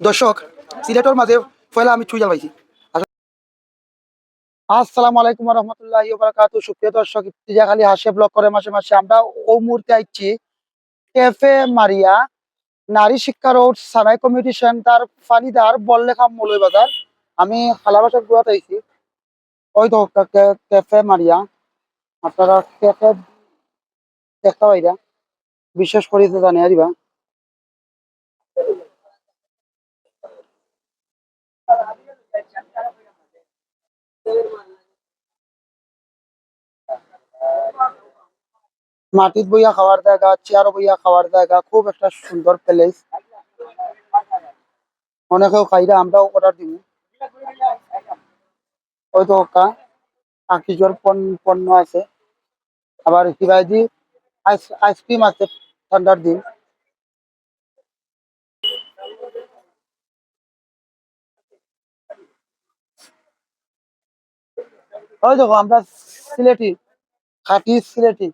দর্শক সিলেটের মাঝে পয়লা আমি চুই জাল পাইছি। আসসালামু আলাইকুম রহমতুল্লাহি ওয়া বারাকাতুহু। সুপ্রিয় দর্শক, ইত্তেজাখালী হাসে ব্লগ করে মাসে মাসে আমরা ও মুহূর্তে আইছি ক্যাফে মারিয়া নারী শিক্ষা রোড সানাই কমিউনিটি সেন্টার ফানিদার বল্লেখাম মৌলভী বাজার। আমি খালাবাসার গুয়াত আইছি। ওই তো ক্যাফে মারিয়া, আপনারা ক্যাফে দেখতে পাইরা বিশেষ করে জানিয়ে দিবা। মাটিত বইয়া খাওয়ার জায়গা, চেয়ার বইয়া খাওয়ার জায়গা, খুব একটা সুন্দর প্লেস। অনেকেও খাইরা, আমরাও অর্ডার দিব। ওই তো আকিজোর পণ্য আছে, আবার হিবাইদি আইসক্রিম আছে ঠান্ডার দিন। ওই দেখো আমরা সিলেটি, খাঁটি সিলেটি।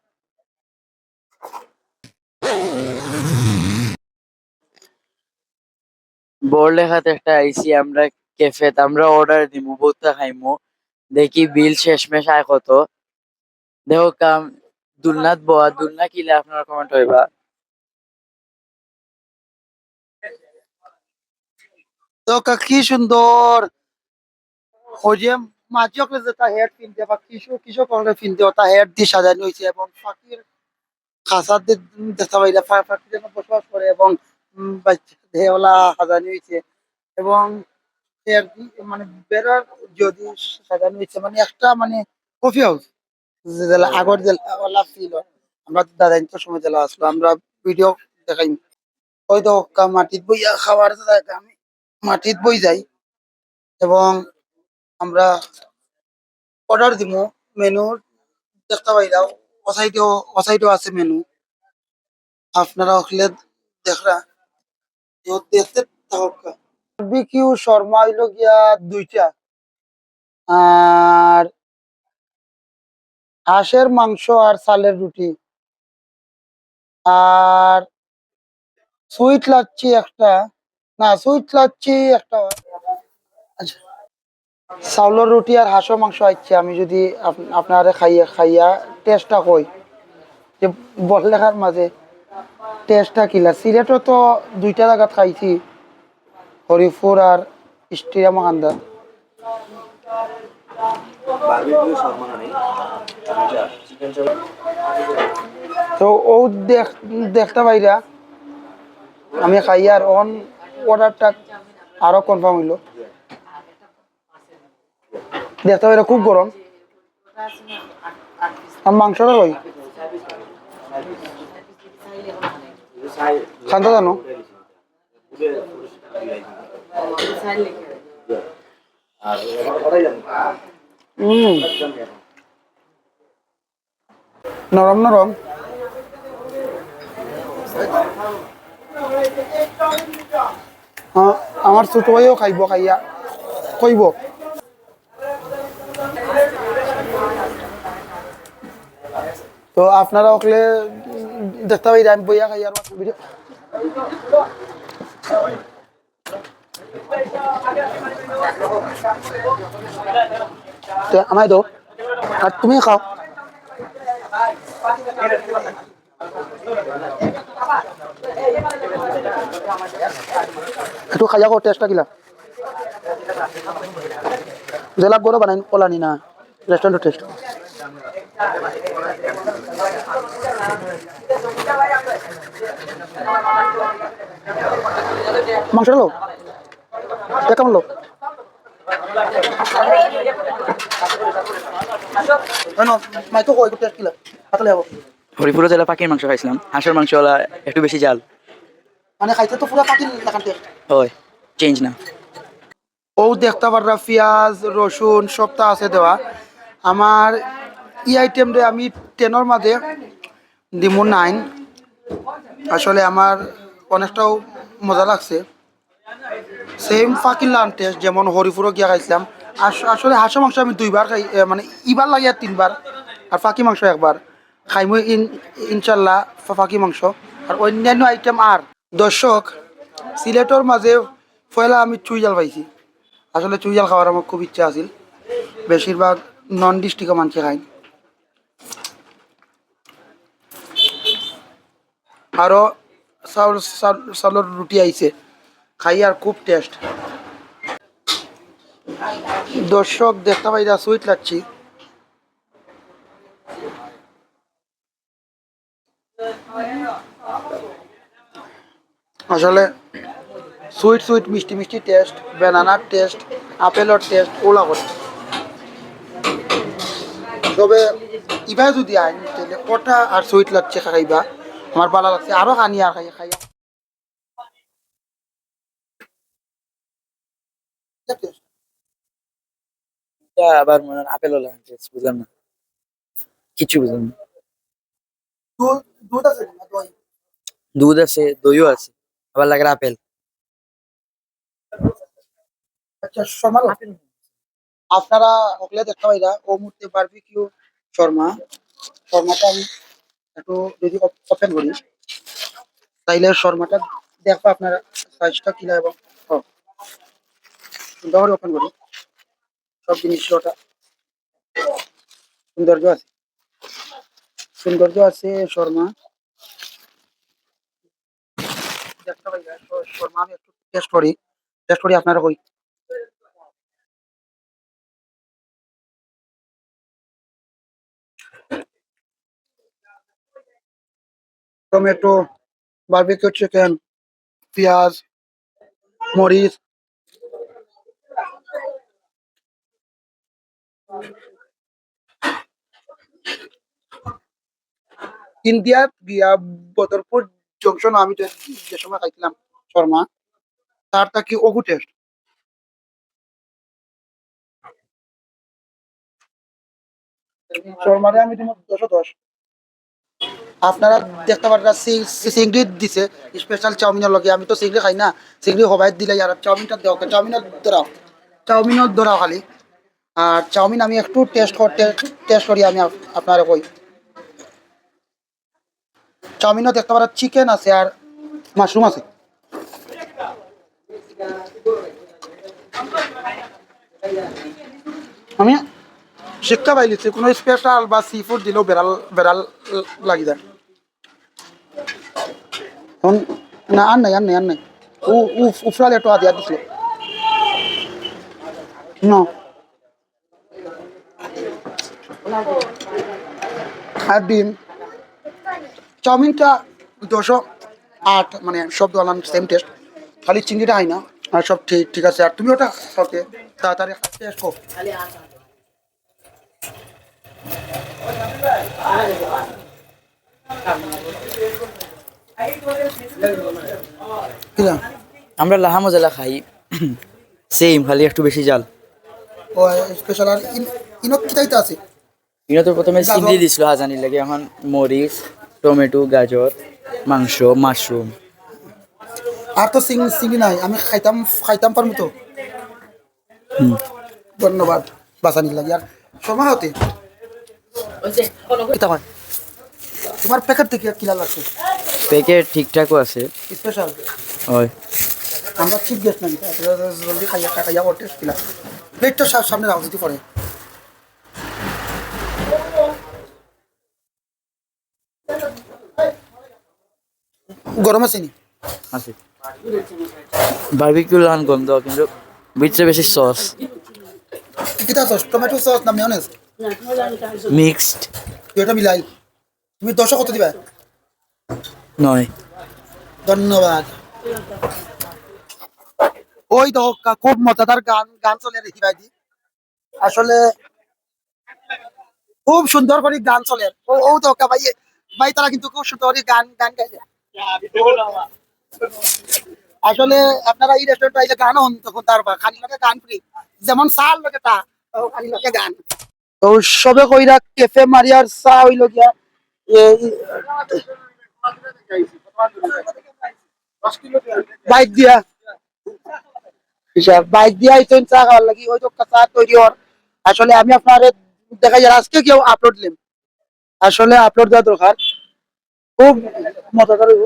বোর্ড লেখাতে একটা আইসি আমরা ক্যাফেতে আমরা অর্ডার দিমু বহুতা খাইমু দেখি বিল শেষমেশ আয় কত দেখো কাম দুলনাথ বোয়া দুলনা কিলে আপনারা কমেন্ট হইবা। তো কি সুন্দর ওই যে মাঝি অকলে যে তা হেড কিনতে বা কিশোর করলে কিনতে তা হেড দিয়ে সাজানো হয়েছে এবং ফাঁকির খাঁচার দেখতে পাই ফাঁকি যেন বসবাস করে এবং দেহলা সাজানো হয়েছে এবং মানে বেড়ার যদি সাজানো হয়েছে মানে একটা মানে কফি হাউস জেলা আগর জেলা ফিল হয়। আমরা দাদা তো সময় জেলা আসলো, আমরা ভিডিও দেখাই। ওই তো মাটিত বইয়া খাওয়ার জায়গা, আমি মাটিত বই যাই এবং আমরা অর্ডার দিব। মেনু দেখতে পাইরাও অসাইটেও আছে মেনু, আপনারা হলে দেখরা দেখতে থাকা। বারবিকিউ শর্মা হইল গিয়া 2টা, আর হাঁসের মাংস আর চালের রুটি, আর সুইট লাচ্ছি একটা, না সুইট লাচ্ছি একটা। আচ্ছা, চাউলের রুটি আর হাঁসের মাংস আইছে। আমি যদি আপনারা খাইয়া টেস্টটা কই যে বড়লেখার মাঝে টেস্টটা কিলা। সিলেটও তো 2টা জায়গাত খাইছি, হরিপুর আর স্টেডিয়াম কান্দা। তো ও দেখতে পাইরা আমি খাইয়ার অন অর্ডারটা আরো কনফার্ম হইল। দেখতে পাইরা খুব গরম। আর মাংসটা কই খান্দা জানো? নরম নরম। আমার ছোট ভাইও খাইব, খাইয়া কইব। তো আপনারা ওখানে দেখতে পাই আমি বইয়া খাই আর ভিডিও। আমায় দো আর তুমি খাও। একটু খাইয়া কো, টেস্টটা কিলা জেলা গরো বানাই ওলানি না রেস্টুরেন্ট টেস্ট। মাংস লো কেমন লো? হরিপুর জেলা পাখির মাংস খাইছিলাম, হাঁসের মাংস একটু বেশি জাল, মানে খাইতে তো পুরো পাখির লাগান টেস্ট হয় চেঞ্জ না। ও দেখতে পাররা পেঁয়াজ রসুন সবটা আছে দেওয়া। আমার আইটেম রে আমি 10-এর মাঝে দিমু 9। আসলে আমার অনেকটাও মজা লাগছে। সেম ফাঁকির লান টেস্ট যেমন হরিপুরও গিয়া খাইছিলাম। আসলে হাঁসের মাংস আমি 2বার খাই, মানে ইবার লাগে আর 3বার, আর ফাঁকি মাংস একবার। খাইমু ইনশাল্লাহ ফাঁকি মাংস আর অন্যান্য আইটেম আর। দর্শক, সিলেটর মাঝে পয়লা আমি চুই জাল পাইছি। আসলে চুই জাল খাওয়ার আমার খুব ইচ্ছা আছিল। বেশিরভাগ নন ডিস্ট্রিক্টে মানুষে খায়। আরও চাউলের রুটি আইছে, খাই আর খুব টেস্ট। দর্শক দেখতে পাই যা সুইট লাগছি। আসলে সুইট সুইট মিষ্টি মিষ্টি টেস্ট, ব্যানানার টেস্ট, আপেলের টেস্ট ওলা করে। তবে ইবা যদি আইন তাহলে কটা আর সুইট লাগছে খাইবা, আমার ভালো লাগছে। আরো খানি আর খাই খাই আবার মনে হয় আপেল হলো বুঝলাম না, কিছু বুঝলাম না। দুধ দুধ আছে না দই? দুধ আছে, দইও আছে, আবার লাগে আপেল। আচ্ছা সমাল আপনারা ওগুলো দেখতে পাইরা ও মুহূর্তে বারবিকিউ শর্মা। শর্মাটা আমি একটু যদি ওপেন করি তাইলে শর্মাটা দেখবো আপনারা সাইজটা কিনা এবং সুন্দর করে ওপেন করি। সব জিনিস ওটা সৌন্দর্য আছে, সৌন্দর্য আছে শর্মা দেখতে পাইরা। শর্মা আমি একটু টেস্ট করি আপনারা কই। টমেটো, বারবিকিউ চিকেন, পেঁয়াজ, মরিচ, ইন্ডিয়া গিয়া বদরপুর জংশন আমি যে সময় খাইছিলাম শর্মা, তারটা কি অগু টেস্ট। শর্মারে আমি তোমার 10/10। আপনারা দেখতে পারেন চিংড়ি দিছে স্পেশাল চাউমিনের লগে। আমি তো চিংড়ি খাই না, চিংড়ি হবাই দিলে আর চাউমিনটা দেওয়া চাউমিনের ধরাও খালি। আর চাউমিন আমি একটু টেস্ট করি আমি আপনারা কই। চাউমিনও দেখতে পারেন চিকেন আছে আর মাশরুম আছে। আমি শিক্ষা পাইলিছি কোনো স্পেশাল বা সি ফুড দিলেও বেড়াল বেড়াল লাগি যায়। এখন না আর নাই ও উফরাল একটু আদিয়া দিছিল না। আর ডিম, চাউমিনটা 208, মানে সব দোকান সেম টেস্ট, খালি চিংড়িটা হয় না। আর সব ঠিক ঠিক আছে। আর তুমি ওটা খাওয়াতে তাড়াতাড়ি টেস্ট কর। কিনা আমরা লাহা মজলা খাই, সেম খালি একটু বেশি জাল। ও স্পেশাল আর ইনো কিতাইতে আছে ইনো তো প্রথমে গাজর। চিংড়ি দিছিল হাজানির লাগে, এখন মরিচ, টমেটো, গাজর, মাংস, মাশরুম। আর তো চিংড়ি নাই, আমি খাইতাম খাইতাম পারবো তো। ধন্যবাদ বাসানির লাগে। আর সময় হতে কিতা হয় তোমার প্যাকেট থেকে কিলা লাগছে প্যাকেট ঠিকঠাকও আছে। স্পেশাল। হয়। আমরা চিপ গেস্ট নাকি জলদি খাইয়া খাইয়া করতে কিলা প্লেটটা সামনে রাখো যদি করে গরম আছে নি? আছে বারবিকিউ লান গন্ধ, কিন্তু ভিতরে বেশি সস কিতা সস, টমেটো সস না মেয়োনেজ? মিক্সড। এটা মিলাই তুমি 10 কত দিবা? নয়। ধন্যবাদ। ওই তো খুব মজাদার গান গান চলে রে ভাইজি। আসলে খুব সুন্দর করে গান চলে। ও ও তো ভাই ভাই তারা কিন্তু খুব সুন্দর করে গান গান গাইছে। আসলে আপনারা এই রেস্টুরেন্ট আইলে গান হন তখন তার খালি লাগে গান ফ্রি, যেমন সার লাগে তা খালি লাগে গান। তো সবে কইরা ক্যাফে মারিয়ার চা হইল গিয়া বাইক দিয়া বাইক দিয়া আইছেন চা খাওয়ার লাগি। ওই তো চা তৈরি হওয়ার। আসলে আমি আপনার দেখা যায় আজকে কেউ আপলোড দিলাম আসলে আপলোড দেওয়া দরকার, খুব মজাদার হইব।